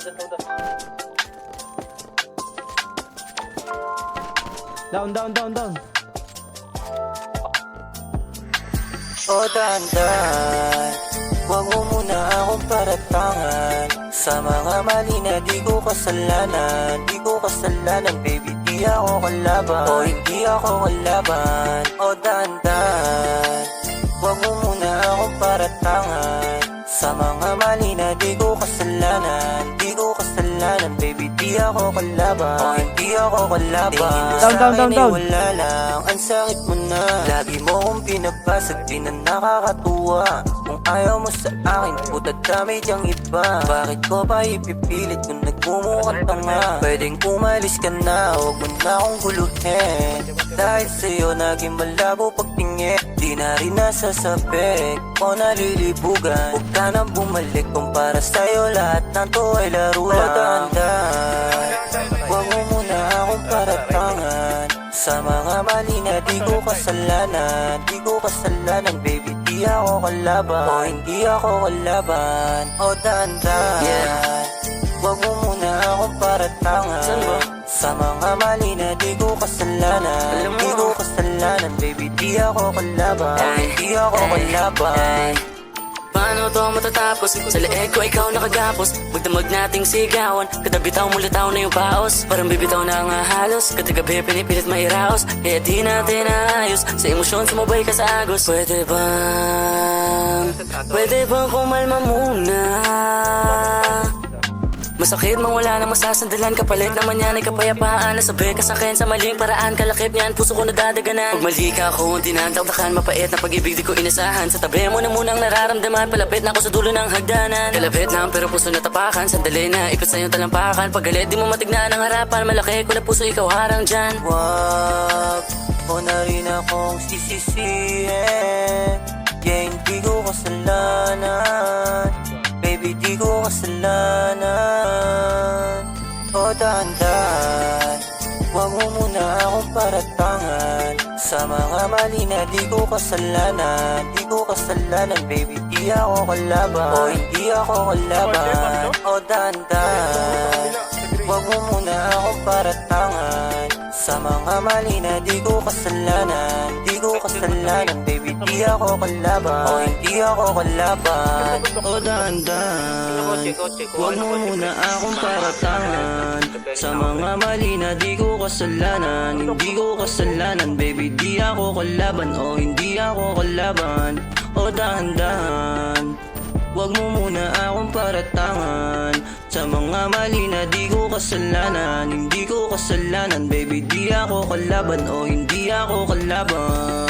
Down, down, down, down. O dahan-dahan, huwag mo muna akong paratangan sa mga mali na di ko kasalanan. Di ko kasalanan, baby, di ako kalaban. O hindi ako kalaban. O dahan-dahan, huwag mo muna akong paratangan sa mga mali na di ko kasalanan. Di ko kasalanan, baby, di ako kalaban. O hindi ako kalaban. Down, down, down, down. Wala lang, ang sakit mo na. Lagi mo kong pinabasag, di na nakakatuwa. Kung ayaw mo sa akin, puta dami dyang iba. Bakit ko ba ipipilit kung nagmumukat ka nga? Pwedeng umalis ka na, huwag mo na akong guluhin. Dahil sa'yo naging malabo pagtingin, di na rin nasasabik o nalilibugan. Huwag ka na bumalik kung para sa'yo lahat ng to ay laro lang. O dahan-dahan, huwag mo muna akong paratangan sa mga mali na di ko kasalanan. Di ko kasalanan, baby, di ako kalaban. O hindi ako kalaban. O dahan-dahan, huwag mo muna akong paratangan sa mga mali na di ko kasalanan. Di ko kasalanan, baby, di ako kalaban. O hindi ako kalaban. Paano to matatapos? Sa leeg ko ikaw nakagapos. Magdamag nating sigawan, kada bitaw mo litaw na yung paos. Parang bibitaw na nga halos, kada gabi pinipilit mairaos. Kaya di natin naayos, sa emosyon sumabay ka sa agos. Pwede bang kumalma muna? Masakit mang wala nang masasandalan, kapalit naman yan ay kapayapaan. Nasabi ka sa'kin sa maling paraan, kalakip niyan puso ko nadadaganan. Pag mali ka ako, tinatawdakan, mapait na pag-ibig di ko inasahan. Sa tabi mo na munang nararamdaman, palapit na ako sa dulo ng hagdanan. Kalapit lang pero puso natapakan, sandali na ikot sa iyong talampakan. Pag galit di mo matignan ang harapan, malaki ko na puso ikaw harang dyan. Wag mo na rin akong sisisihin, yeah, hindi ko kasalanan. Baby, di ko kasalanan. O dahan-dahan, huwag mo muna akong paratangan sa mga mali na di ko kasalanan. Di ko kasalanan, baby, di ako kalaban. O hindi ako kalaban. O dahan-dahan, huwag mo muna akong paratangan sa mga mali na di ko kasalanan. Di ko kasalanan, baby, di ako kalaban. O hindi ako kalaban. O dahan-dahan, huwag mo muna akong paratangan sa mga mali na di ko kasalanan. Hindi ko kasalanan, baby, di ako kalaban. O hindi ako kalaban. O dahan-dahan, huwag mo muna akong paratangan sa mga mali na di ko kasalanan. Hindi ko kasalanan, baby, di ako kalaban. O hindi ako kalaban.